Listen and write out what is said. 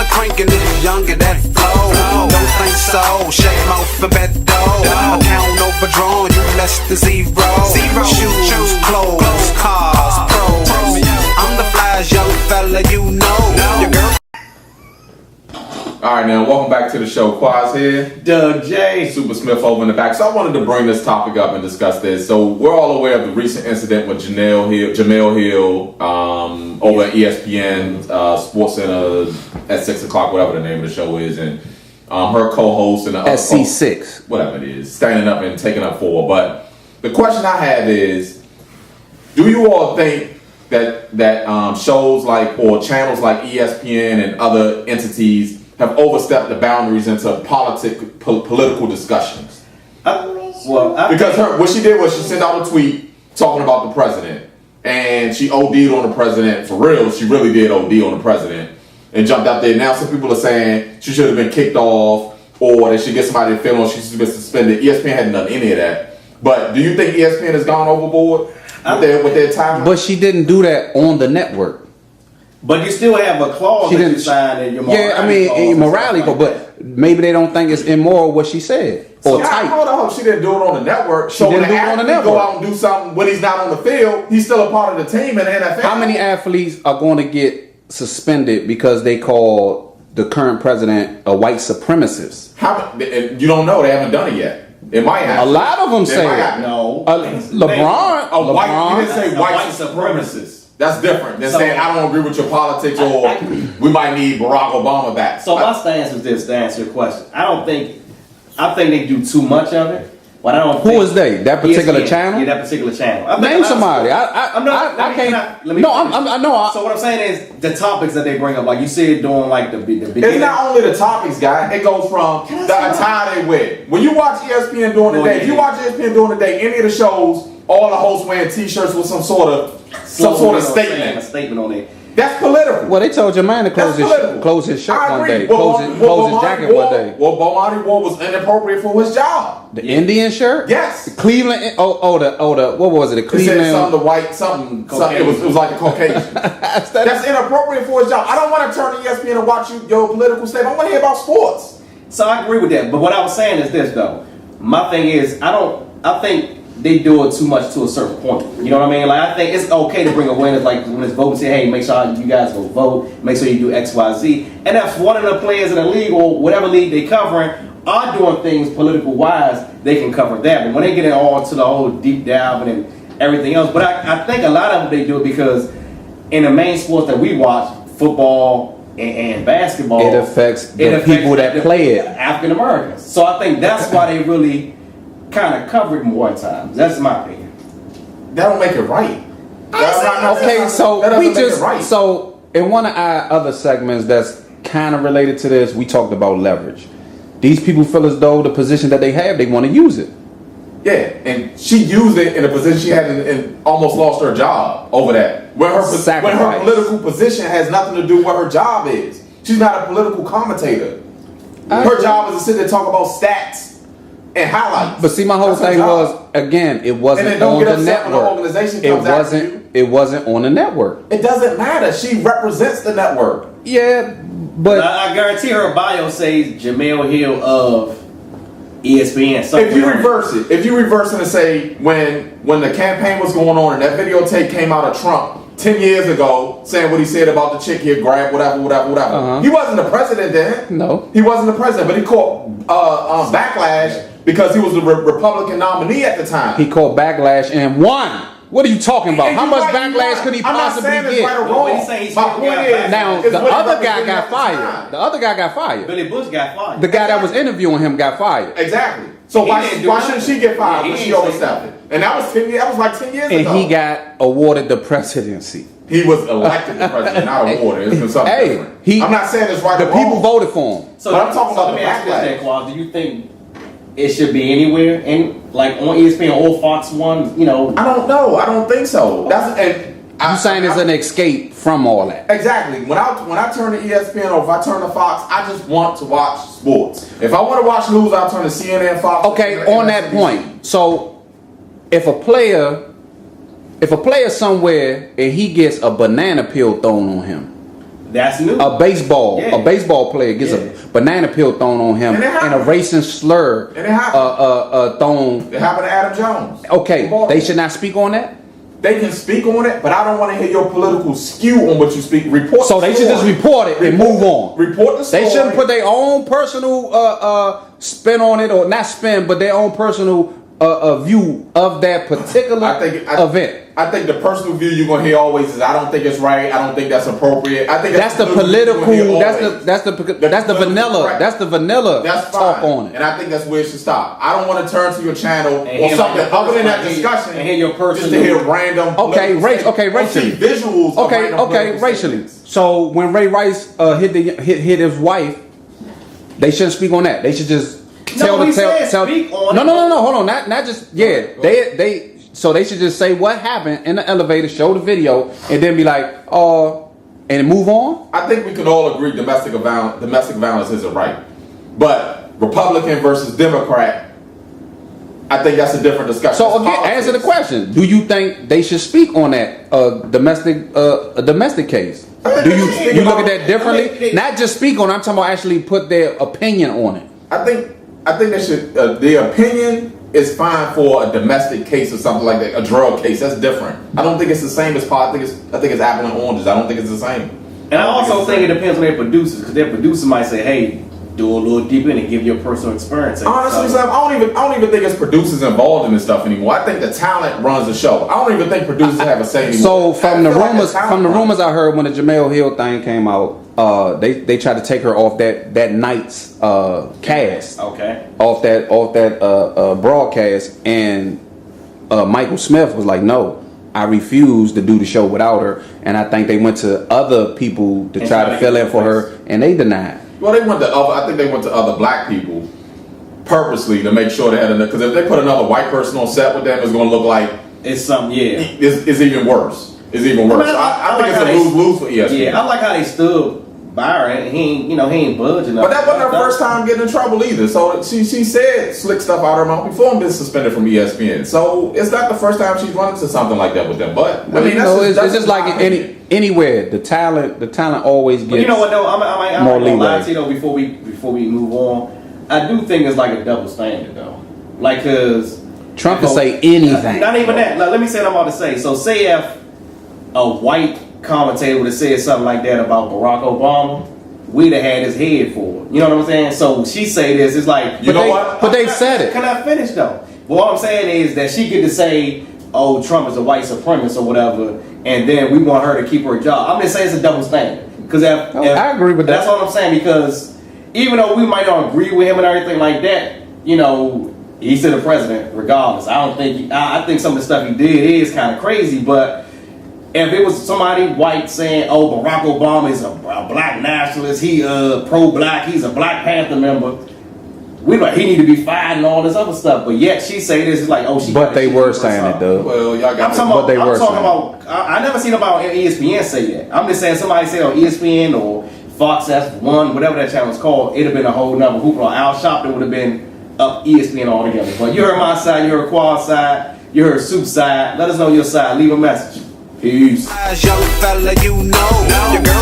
the crank and it's younger that flow. Don't think so, shut mouth and bet dough. Account overdrawn, you less than zero. Shoes, clothes, cars, pros. I'm the flyest young fella you know. Your girl. Alright now, welcome back to the show. Quaz here. Doug J. Soopa Smith over in the back. So I wanted to bring this topic up and discuss this. So we're all aware of the recent incident with Jemele Hill over at ESPN Sports Center at 6 o'clock, whatever the name of the show is, and her co-host and the SC6, whatever it is, standing up and taking up for her. But the question I have is, do you all think that shows like, or channels like ESPN and other entities have overstepped the boundaries into political discussions? Because what she did was she sent out a tweet talking about the president, and she OD'd on the president for real. She really did OD on the president and jumped out there. Now some people are saying she should have been kicked off, or they should get somebody to film, or she should have been suspended. ESPN hadn't done any of that. But do you think ESPN has gone overboard with their time? But she didn't do that on the network. But you still have a clause that you signed in your morality. Yeah, I mean, morality clause, but maybe they don't think it's immoral what she said. Or I hope she didn't do it on the network. So when the athlete go out and do something when he's not on the field, he's still a part of the team in the NFL. How many athletes are going to get suspended because they call the current president a white supremacist? You don't know. They haven't done it yet. It might happen. A lot of them say it. No. LeBron. You didn't say white supremacist. That's different than saying I don't agree with your politics, or we might need Barack Obama back. So my stance is this, to answer your question. I think they do too much of it, but I don't think... Who is they? That particular channel? Yeah, that particular channel. Name somebody. I can't... So what I'm saying is the topics that they bring up, like you said, doing like the beginning. It's not only the topics, guy. It goes from the attire they wear. When you watch ESPN during the day, if you watch ESPN during the day, any of the shows, all the hosts wearing T-shirts with some sort of statement. A statement on it. That's political. Well, they told your man to close his shirt one day, close his jacket one day. Well, Bomani wore was inappropriate for his job. The Indian shirt? Yes. The Cleveland. What was it? The Cleveland. It said something the white something. It was like a Caucasian. That's inappropriate for his job. I don't want to turn to ESPN and watch your political statement. I want to hear about sports. So I agree with that. But what I was saying is this though. My thing is I think they do it too much to a certain point. You know what I mean? Like I think it's okay to bring awareness, like when it's voting, say, hey, make sure you guys go vote, make sure you do X, Y, Z. And if one of the players in the league or whatever league they covering are doing things political wise, they can cover that. But when they get in all to the whole deep dive and everything else, but I think a lot of them they do it because in the main sports that we watch, football and basketball, it affects the people that play it, African Americans. So I think that's why they really kind of cover it more times. That's my opinion. That don't make it right. So in one of our other segments that's kind of related to this, we talked about leverage. These people feel as though the position that they have, they want to use it. Yeah, and she used it in a position she had and almost lost her job over that. When her political position has nothing to do with what her job is. She's not a political commentator. Her job is to sit there and talk about stats and highlights. But see, my whole thing was, again, it wasn't on the network. It wasn't on the network. It doesn't matter. She represents the network. Yeah, but I guarantee her bio says Jemele Hill of ESPN. If you reverse it and say when the campaign was going on and that videotape came out of Trump 10 years ago saying what he said about the chick he had grabbed, whatever. He wasn't the president then. No. He wasn't the president, but he caught backlash because he was the Republican nominee at the time. He caught backlash and won. What are you talking about? How much backlash could he possibly get? Right or wrong. Now, the other guy got fired. Billy Bush got fired. The guy that was interviewing him got fired. Exactly. So why shouldn't she get fired when she overstepped it? And that was like 10 years ago. And he got awarded the presidency. He was elected the president, not awarded. It's something different. I'm not saying it's right or wrong. The people voted for him. So I'm talking about the backlash. Do you think it should be anywhere, like on ESPN or Fox 1? You know, I don't know. I don't think so. You saying it's an escape from all that? Exactly. When I turn to ESPN or if I turn to Fox, I just want to watch sports. If I want to watch news, I'll turn to CNN, Fox. Okay, on that point, so if a player somewhere and he gets a banana peel thrown on him, That's new. A baseball player gets a banana peel thrown on him and a racist slur thrown. It happened to Adam Jones. Okay, they should not speak on that. They can speak on it, but I don't want to hear your political skew on what you speak. Report. So they should just report it and move on. Report the story. They shouldn't put their own personal spin on it, or not spin, but their own personal view of that particular event. I think the personal view you're gonna hear always is I don't think it's right. I don't think that's appropriate. I think that's the political. That's the vanilla. That's the vanilla talk on it. And I think that's where it should stop. I don't want to turn to your channel or something other than that discussion and hear your personal. Just to hear random. Racially. Visuals. Racially. So when Ray Rice hit his wife, they shouldn't speak on that. They should just tell. No, hold on. Not just So they should just say what happened in the elevator, show the video, and then be like, and move on. I think we could all agree domestic violence isn't right, but Republican versus Democrat, I think that's a different discussion. So again, answer the question: do you think they should speak on that domestic case? Do you look at that differently? Not just speak on it, I'm talking about actually put their opinion on it. I think they should. Their opinion is fine for a domestic case or something like that, a drug case. That's different. I don't think it's the same as politics. I think it's apple and oranges. I don't think it's the same. And I also think it depends on their producers, because their producer might say, "Hey, do a little deeper and give your personal experience." Honestly, I don't even think it's producers involved in this stuff anymore. I think the talent runs the show. I don't even think producers have a say anymore. So from the rumors I heard when the Jemele Hill thing came out, they tried to take her off that night's cast. Okay. Off that broadcast, and Michael Smith was like, "No, I refuse to do the show without her." And I think they went to other people to try to fill in for her, and they denied. Well, I think they went to other black people purposely to make sure they had enough. Because if they put another white person on set with them, it's going to look like it's something. Yeah, it's even worse. It's even worse. I think it's a lose-lose for ESPN. Yeah, I like how they stood by her, and he ain't budging. But that wasn't her first time getting in trouble either. So she said slick stuff out of her mouth before being suspended from ESPN. So it's not the first time she's run into something like that with them. But I mean, it's just like anywhere. The talent always gets. But you know what though? I'm more gonna lie to you though. Before we move on, I do think it's like a double standard though. Like, cause Trump can say anything. Not even that. Let me say what I'm about to say. So say if a white commentator would have said something like that about Barack Obama, we'd have had his head for it. You know what I'm saying? So she say this, it's like, but they said it. Can I finish though? But what I'm saying is that she get to say, "Oh, Trump is a white supremacist" or whatever, and then we want her to keep her job. I'm just saying it's a double standard. Because I agree with that. That's what I'm saying. Because even though we might not agree with him and everything like that, you know, he's still the president regardless. I think some of the stuff he did is kind of crazy, but if it was somebody white saying, "Oh, Barack Obama is a black nationalist, he pro-black, he's a Black Panther member," we like he need to be fired and all this other stuff. But yet she say this is like, "Oh, she." But they were saying it though. Well, y'all got. I'm talking about. I never seen about ESPN say that. I'm just saying somebody said on ESPN or Fox F1, whatever that channel is called, it'd have been a whole nother hoopla. Al Sharpton would have been up ESPN altogether. But you heard my side, you heard Quad's side, you heard Soup's side. Let us know your side. Leave a message. Peace. Young fella, you know your girl